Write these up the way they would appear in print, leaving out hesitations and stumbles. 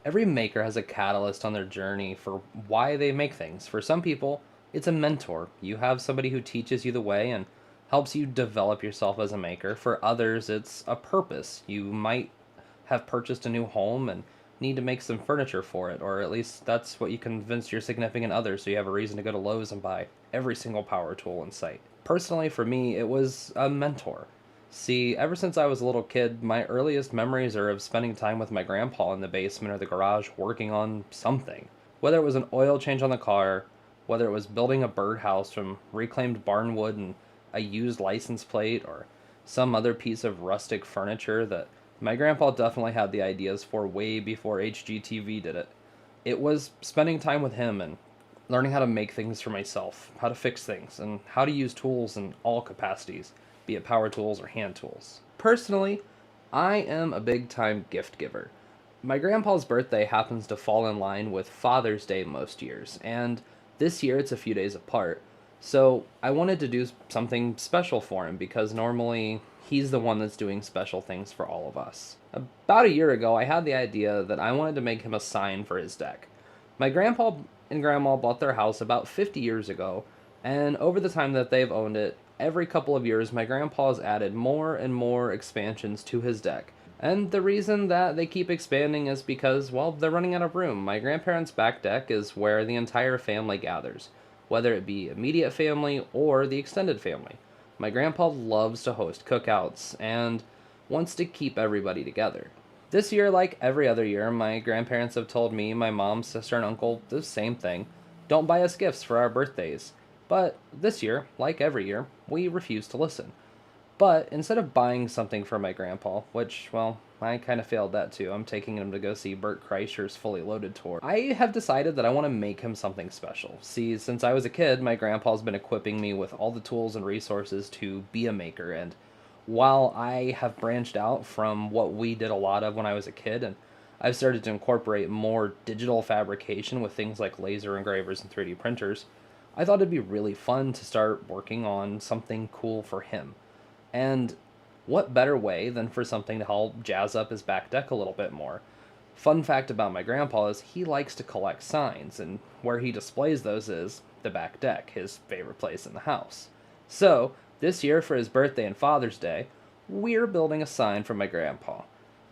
Every maker has a catalyst on their journey for why they make things. For some people, it's a mentor. You have somebody who teaches you the way and helps you develop yourself as a maker. For others, it's a purpose. You might have purchased a new home and need to make some furniture for it, or at least that's what you convince your significant other, so you have a reason to go to Lowe's and buy every single power tool in sight. Personally, for me, it was a mentor. See, ever since I was a little kid, my earliest memories are of spending time with my grandpa in the basement or the garage working on something. Whether it was an oil change on the car, whether it was building a birdhouse from reclaimed barn wood and a used license plate, or some other piece of rustic furniture that my grandpa definitely had the ideas for way before HGTV did it. It was spending time with him and learning how to make things for myself, how to fix things, and how to use tools in all capacities, be it power tools or hand tools. Personally, I am a big time gift giver. My grandpa's birthday happens to fall in line with Father's Day most years, and this year it's a few days apart. So I wanted to do something special for him because normally he's the one that's doing special things for all of us. About a year ago, I had the idea that I wanted to make him a sign for his deck. My grandpa and grandma bought their house about 50 years ago, and over the time that they've owned it, every couple of years, my grandpa has added more and more expansions to his deck. And the reason that they keep expanding is because, well, they're running out of room. My grandparents' back deck is where the entire family gathers, whether it be immediate family or the extended family. My grandpa loves to host cookouts and wants to keep everybody together. This year, like every other year, my grandparents have told me, my mom, sister, and uncle the same thing: don't buy us gifts for our birthdays. But this year, like every year, we refuse to listen. But instead of buying something for my grandpa, which, well, I kind of failed that too. I'm taking him to go see Bert Kreischer's Fully Loaded tour. I have decided that I want to make him something special. See, since I was a kid, my grandpa's been equipping me with all the tools and resources to be a maker, and while I have branched out from what we did a lot of when I was a kid, and I've started to incorporate more digital fabrication with things like laser engravers and 3D printers, I thought it'd be really fun to start working on something cool for him. And what better way than for something to help jazz up his back deck a little bit more? Fun fact about my grandpa is he likes to collect signs, and where he displays those is the back deck, his favorite place in the house. So, this year for his birthday and Father's Day, we're building a sign for my grandpa.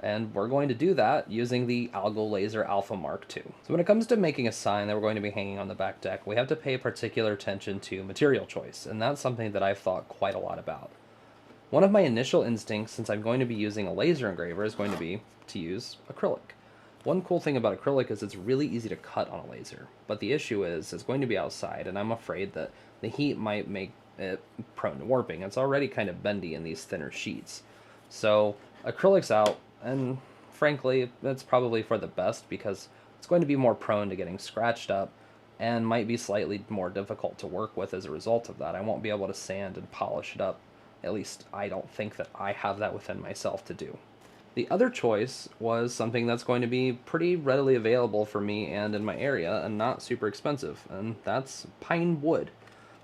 And we're going to do that using the Algo Laser Alpha MK2. So when it comes to making a sign that we're going to be hanging on the back deck, we have to pay particular attention to material choice, and that's something that I've thought quite a lot about. One of my initial instincts, since I'm going to be using a laser engraver, is going to be to use acrylic. One cool thing about acrylic is it's really easy to cut on a laser, but the issue is it's going to be outside, and I'm afraid that the heat might make it prone to warping. It's already kind of bendy in these thinner sheets. So acrylic's out, and frankly, that's probably for the best because it's going to be more prone to getting scratched up and might be slightly more difficult to work with as a result of that. I won't be able to sand and polish it up. At least I don't think that I have that within myself to do. The other choice was something that's going to be pretty readily available for me and in my area and not super expensive, and that's pine wood,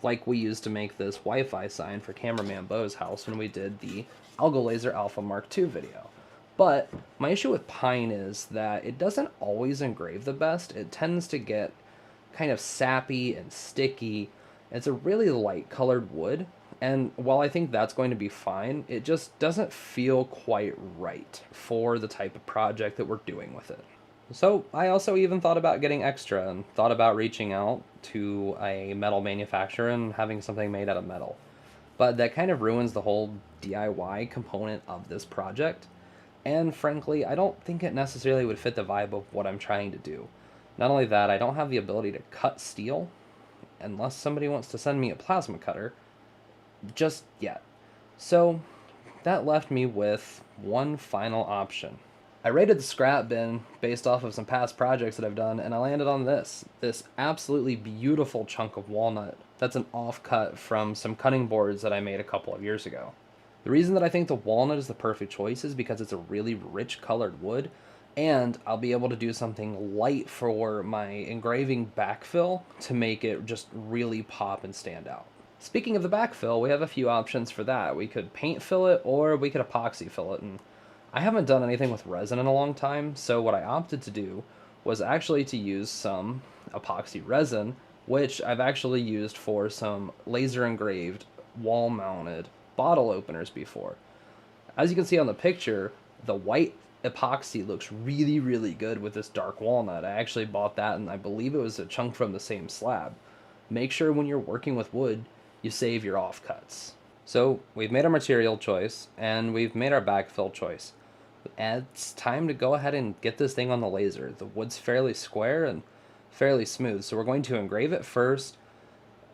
like we used to make this Wi-Fi sign for cameraman Beau's house when we did the Algo Laser Alpha MK2 video. But my issue with pine is that it doesn't always engrave the best. It tends to get kind of sappy and sticky. It's a really light colored wood, and while I think that's going to be fine, it just doesn't feel quite right for the type of project that we're doing with it. So I also even thought about getting extra and thought about reaching out to a metal manufacturer and having something made out of metal. But that kind of ruins the whole DIY component of this project. And frankly, I don't think it necessarily would fit the vibe of what I'm trying to do. Not only that, I don't have the ability to cut steel, unless somebody wants to send me a plasma cutter, just yet. So that left me with one final option. I rated the scrap bin based off of some past projects that I've done, and I landed on this absolutely beautiful chunk of walnut that's an offcut from some cutting boards that I made a couple of years ago. The reason that I think the walnut is the perfect choice is because it's a really rich colored wood, and I'll be able to do something light for my engraving backfill to make it just really pop and stand out. Speaking of the backfill, we have a few options for that. We could paint fill it or we could epoxy fill it, and I haven't done anything with resin in a long time, so what I opted to do was actually to use some epoxy resin, which I've actually used for some laser engraved wall mounted bottle openers before. As you can see on the picture, the white epoxy looks really, really good with this dark walnut. I actually bought that, and I believe it was a chunk from the same slab. Make sure when you're working with wood, you save your offcuts. So we've made our material choice, and we've made our backfill choice. It's time to go ahead and get this thing on the laser. The wood's fairly square and fairly smooth, so we're going to engrave it first,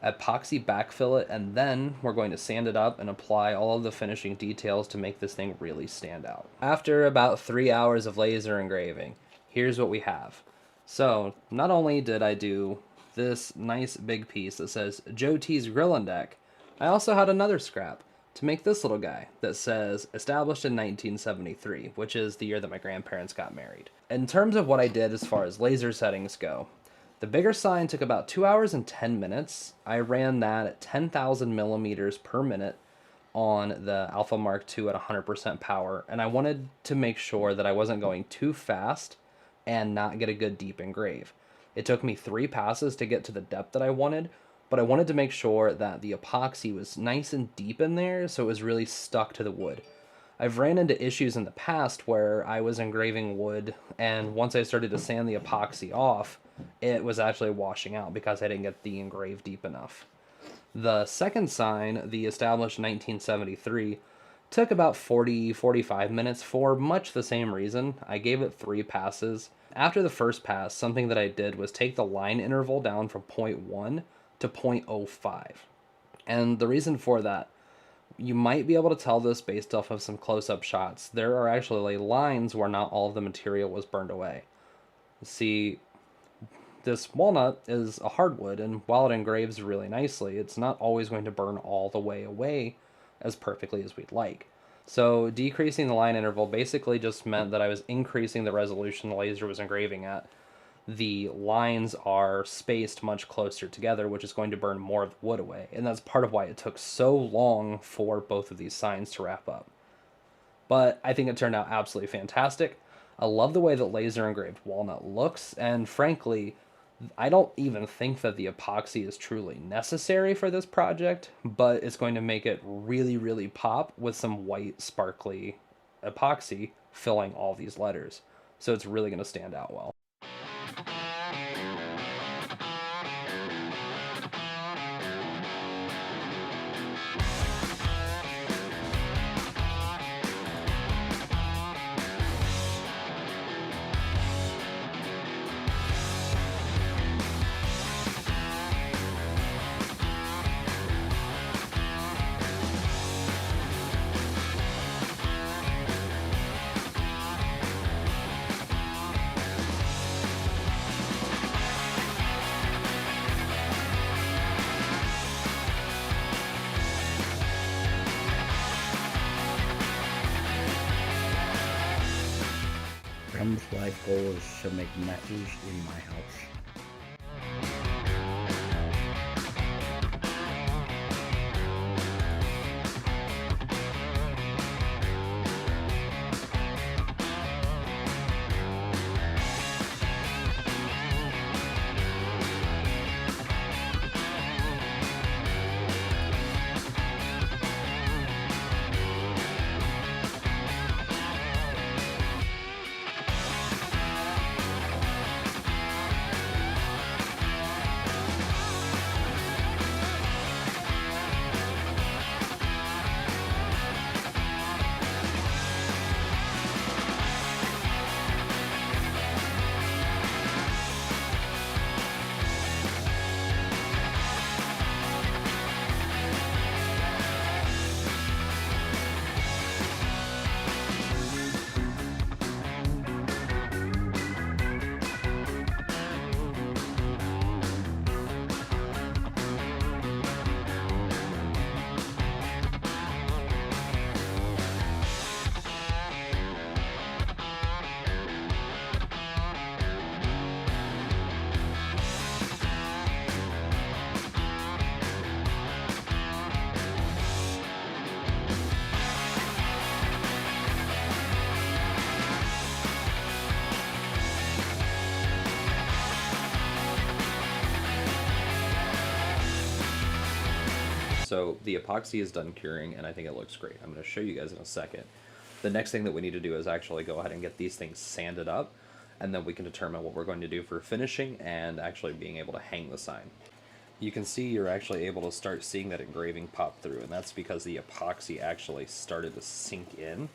epoxy backfill it, and then we're going to sand it up and apply all of the finishing details to make this thing really stand out. After about 3 hours of laser engraving, here's what we have. So not only did I do this nice big piece that says Joe T's Grillin' Deck, I also had another scrap to make this little guy that says established in 1973, which is the year that my grandparents got married. In terms of what I did as far as laser settings go, the bigger sign took about 2 hours and 10 minutes. I ran that at 10,000 millimeters per minute on the Alpha Mark II at 100% power, and I wanted to make sure that I wasn't going too fast and not get a good deep engrave. It took me 3 passes to get to the depth that I wanted, but I wanted to make sure that the epoxy was nice and deep in there so it was really stuck to the wood. I've ran into issues in the past where I was engraving wood, and once I started to sand the epoxy off, it was actually washing out because I didn't get the engrave deep enough. The second sign, the established 1973, took about 45 minutes for much the same reason. I gave it 3 passes. After the first pass, something that I did was take the line interval down from 0.1 to 0.05. And the reason for that, you might be able to tell this based off of some close-up shots. There are actually lines where not all of the material was burned away. See, this walnut is a hardwood, and while it engraves really nicely, it's not always going to burn all the way away as perfectly as we'd like. So decreasing the line interval basically just meant that I was increasing the resolution the laser was engraving at. The lines are spaced much closer together, which is going to burn more of the wood away, and that's part of why it took so long for both of these signs to wrap up. But I think it turned out absolutely fantastic. I love the way that laser engraved walnut looks, and frankly, I don't even think that the epoxy is truly necessary for this project, but it's going to make it really, really pop with some white sparkly epoxy filling all these letters. So it's really going to stand out well. Trump's life goal is to make messes in my house. So the epoxy is done curing, and I think it looks great. I'm going to show you guys in a second. The next thing that we need to do is actually go ahead and get these things sanded up, and then we can determine what we're going to do for finishing and actually being able to hang the sign. You can see you're actually able to start seeing that engraving pop through, and that's because the epoxy actually started to sink in,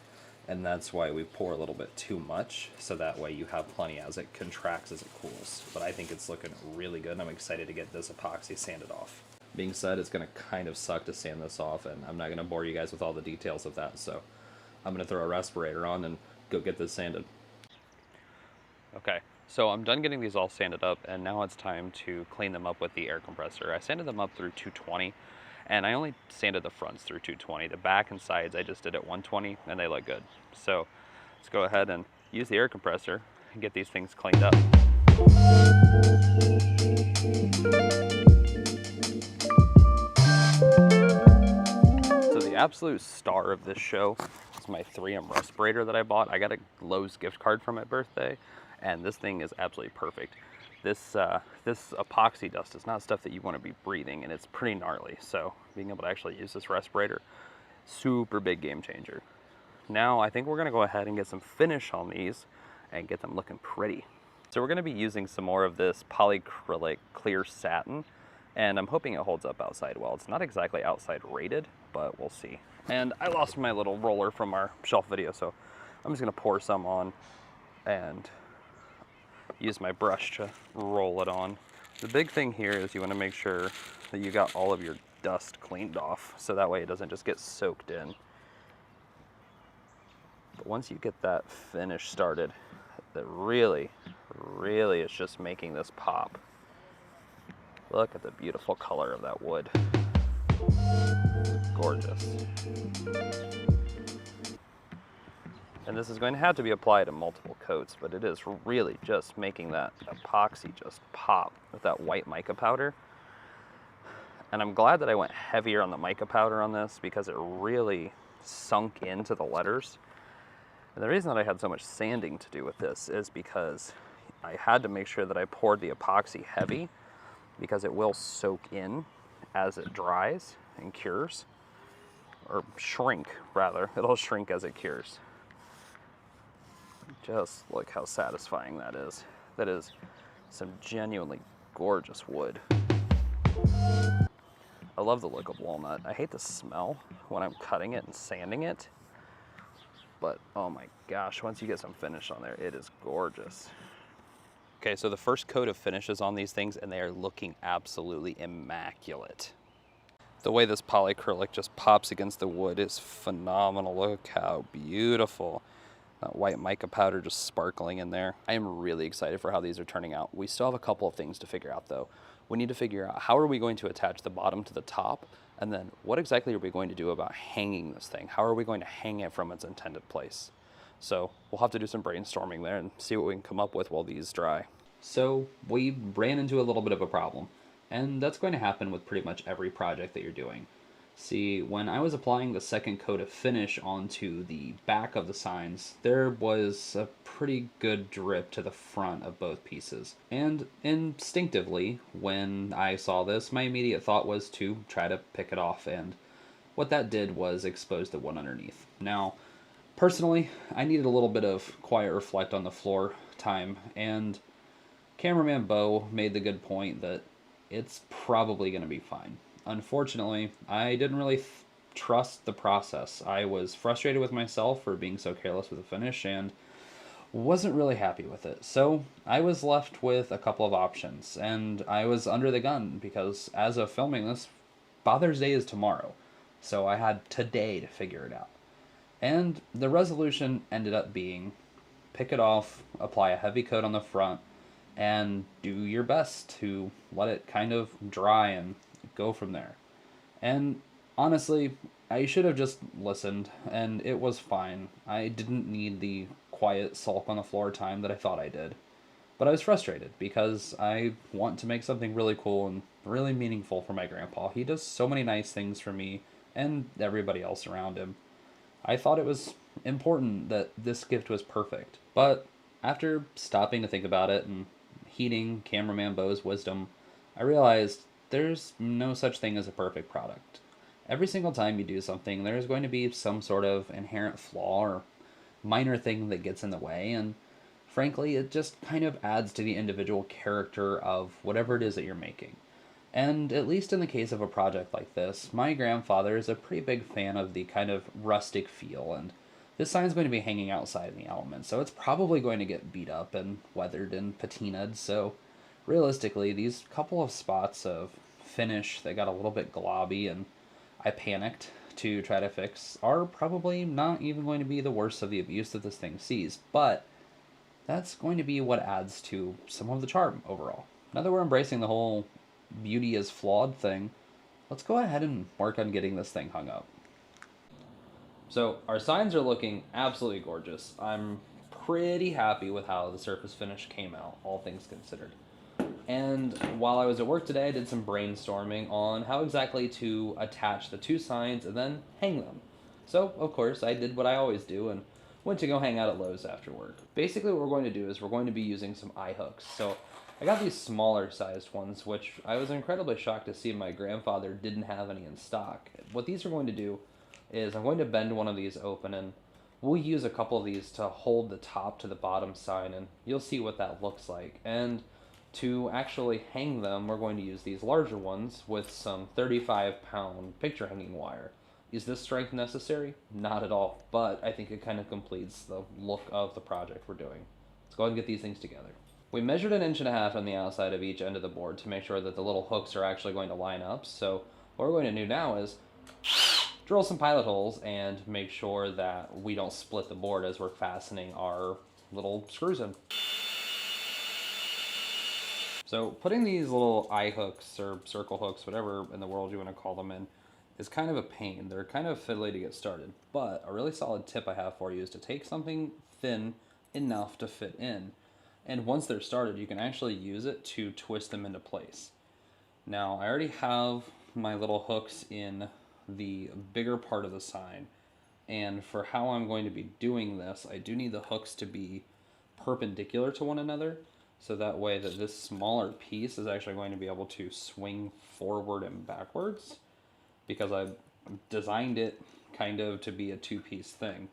and that's why we pour a little bit too much, so that way you have plenty as it contracts as it cools. But I think it's looking really good, and I'm excited to get this epoxy sanded off. Being said, it's going to kind of suck to sand this off, and I'm not going to bore you guys with all the details of that, so I'm going to throw a respirator on and go get this sanded. Okay, so I'm done getting these all sanded up, and now it's time to clean them up with the air compressor. I sanded them up through 220, and I only sanded the fronts through 220. The back and sides I just did at 120, and they look good. So let's go ahead and use the air compressor and get these things cleaned up. So the absolute star of this show is my 3M respirator that I bought. I got a Lowe's gift card for my birthday, and this thing is absolutely perfect. This epoxy dust is not stuff that you want to be breathing, and it's pretty gnarly. So being able to actually use this respirator, super big game changer. Now I think we're going to go ahead and get some finish on these and get them looking pretty. So we're going to be using some more of this polyacrylic clear satin, and I'm hoping it holds up outside well. It's not exactly outside rated, but we'll see. And I lost my little roller from our shelf video, so I'm just going to pour some on and use my brush to roll it on. The big thing here is you want to make sure that you got all of your dust cleaned off, so that way it doesn't just get soaked in. But once you get that finish started, that really is just making this pop. Look at the beautiful color of that wood. Gorgeous. And this is going to have to be applied in multiple coats, but it is really just making that epoxy just pop with that white mica powder. And I'm glad that I went heavier on the mica powder on this because it really sunk into the letters. And the reason that I had so much sanding to do with this is because I had to make sure that I poured the epoxy heavy, because it will soak in as it dries and cures, or shrink rather. It'll shrink as it cures. Just look how satisfying that is. That is some genuinely gorgeous wood. I love the look of walnut. I hate the smell when I'm cutting it and sanding it, but oh my gosh, once you get some finish on there, it is gorgeous. Okay, so the first coat of finish is on these things, and they are looking absolutely immaculate. The way this polyacrylic just pops against the wood is phenomenal. Look how beautiful. That white mica powder just sparkling in there. I am really excited for how these are turning out. We still have a couple of things to figure out though. We need to figure out how are we going to attach the bottom to the top, and then what exactly are we going to do about hanging this thing? How are we going to hang it from its intended place? So we'll have to do some brainstorming there and see what we can come up with while these dry. So we ran into a little bit of a problem, and that's going to happen with pretty much every project that you're doing. See, when I was applying the second coat of finish onto the back of the signs, there was a pretty good drip to the front of both pieces. And instinctively, when I saw this, my immediate thought was to try to pick it off, and what that did was expose the one underneath. Now, personally, I needed a little bit of quiet reflect on the floor time, and cameraman Beau made the good point that it's probably going to be fine. Unfortunately, I didn't really trust the process. I was frustrated with myself for being so careless with the finish and wasn't really happy with it. So I was left with a couple of options, and I was under the gun because as of filming this, Father's Day is tomorrow. So I had today to figure it out. And the resolution ended up being pick it off, apply a heavy coat on the front, and do your best to let it kind of dry and go from there. And honestly, I should have just listened, and it was fine. I didn't need the quiet sulk on the floor time that I thought I did. But I was frustrated because I want to make something really cool and really meaningful for my grandpa. He does so many nice things for me and everybody else around him. I thought it was important that this gift was perfect. But after stopping to think about it and heeding cameraman Beau's wisdom, I realized there's no such thing as a perfect product. Every single time you do something, there's going to be some sort of inherent flaw or minor thing that gets in the way, and frankly, it just kind of adds to the individual character of whatever it is that you're making. And at least in the case of a project like this, my grandfather is a pretty big fan of the kind of rustic feel, and this sign's going to be hanging outside in the elements, so it's probably going to get beat up and weathered and patinaed, so realistically, these couple of spots of finish that got a little bit globby and I panicked to try to fix are probably not even going to be the worst of the abuse that this thing sees, but that's going to be what adds to some of the charm overall. Now that we're embracing the whole beauty is flawed thing, let's go ahead and work on getting this thing hung up. So our signs are looking absolutely gorgeous. I'm pretty happy with how the surface finish came out, all things considered. And while I was at work today, I did some brainstorming on how exactly to attach the two signs and then hang them. So, of course, I did what I always do and went to go hang out at Lowe's after work. Basically, what we're going to do is we're going to be using some eye hooks. So, I got these smaller sized ones, which I was incredibly shocked to see my grandfather didn't have any in stock. What these are going to do is I'm going to bend one of these open, and we'll use a couple of these to hold the top to the bottom sign, and you'll see what that looks like. And to actually hang them, we're going to use these larger ones with some 35-pound picture hanging wire. Is this strength necessary? Not at all, but I think it kind of completes the look of the project we're doing. Let's go ahead and get these things together. We measured 1.5 inches on the outside of each end of the board to make sure that the little hooks are actually going to line up. So what we're going to do now is drill some pilot holes and make sure that we don't split the board as we're fastening our little screws in. So putting these little eye hooks or circle hooks, whatever in the world you want to call them in, is kind of a pain. They're kind of fiddly to get started. But a really solid tip I have for you is to take something thin enough to fit in. And once they're started, you can actually use it to twist them into place. Now, I already have my little hooks in the bigger part of the sign. And for how I'm going to be doing this, I do need the hooks to be perpendicular to one another, so that way that this smaller piece is actually going to be able to swing forward and backwards, because I designed it kind of to be a two-piece thing.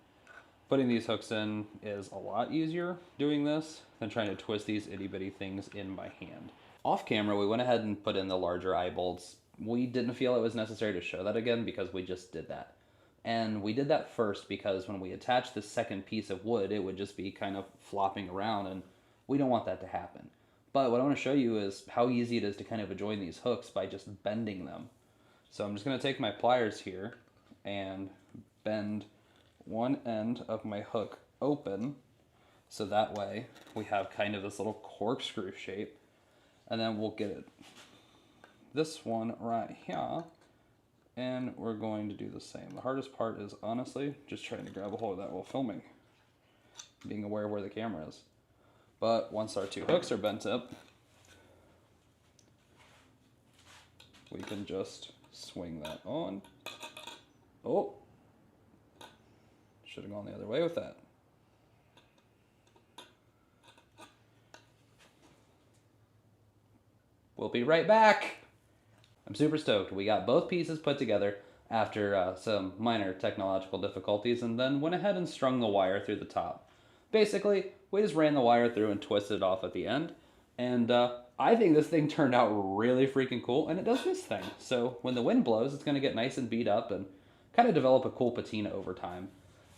Putting these hooks in is a lot easier doing this than trying to twist these itty-bitty things in by hand. Off camera, we went ahead and put in the larger eye bolts. We didn't feel it was necessary to show that again because we just did that. And we did that first because when we attached the second piece of wood, it would just be kind of flopping around, and we don't want that to happen. But what I want to show you is how easy it is to kind of adjoin these hooks by just bending them. So I'm just going to take my pliers here and bend one end of my hook open, so that way we have kind of this little corkscrew shape, and then we'll get it this one right here, and we're going to do the same. The hardest part is honestly just trying to grab a hold of that while filming, being aware of where the camera is. But once our two hooks are bent up, we can just swing that on. Oh, should have gone the other way with that. We'll be right back. I'm super stoked. We got both pieces put together after some minor technological difficulties, and then went ahead and strung the wire through the top. Basically, we just ran the wire through and twisted it off at the end, and I think this thing turned out really freaking cool, and it does this thing. So when the wind blows, it's going to get nice and beat up and kind of develop a cool patina over time.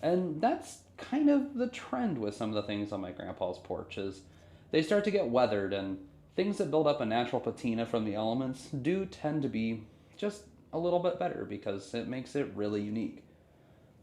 And that's kind of the trend with some of the things on my grandpa's porch, is they start to get weathered, and things that build up a natural patina from the elements do tend to be just a little bit better because it makes it really unique.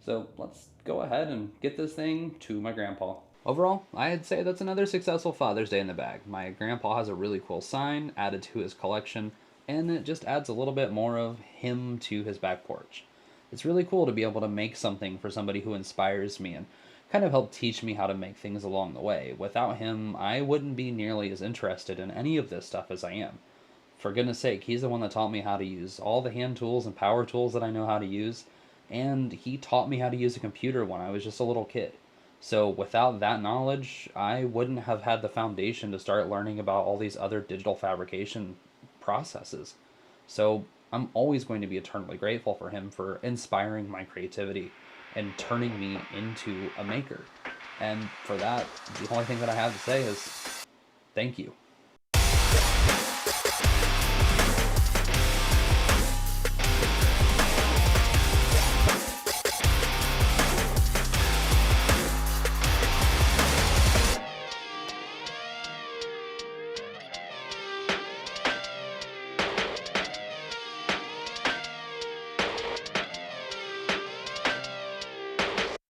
So let's go ahead and get this thing to my grandpa. Overall, I'd say that's another successful Father's Day in the bag. My grandpa has a really cool sign added to his collection, and it just adds a little bit more of him to his back porch. It's really cool to be able to make something for somebody who inspires me and kind of help teach me how to make things along the way. Without him, I wouldn't be nearly as interested in any of this stuff as I am. For goodness sake, he's the one that taught me how to use all the hand tools and power tools that I know how to use, and he taught me how to use a computer when I was just a little kid. So without that knowledge, I wouldn't have had the foundation to start learning about all these other digital fabrication processes. So I'm always going to be eternally grateful for him for inspiring my creativity and turning me into a maker. And for that, the only thing that I have to say is thank you.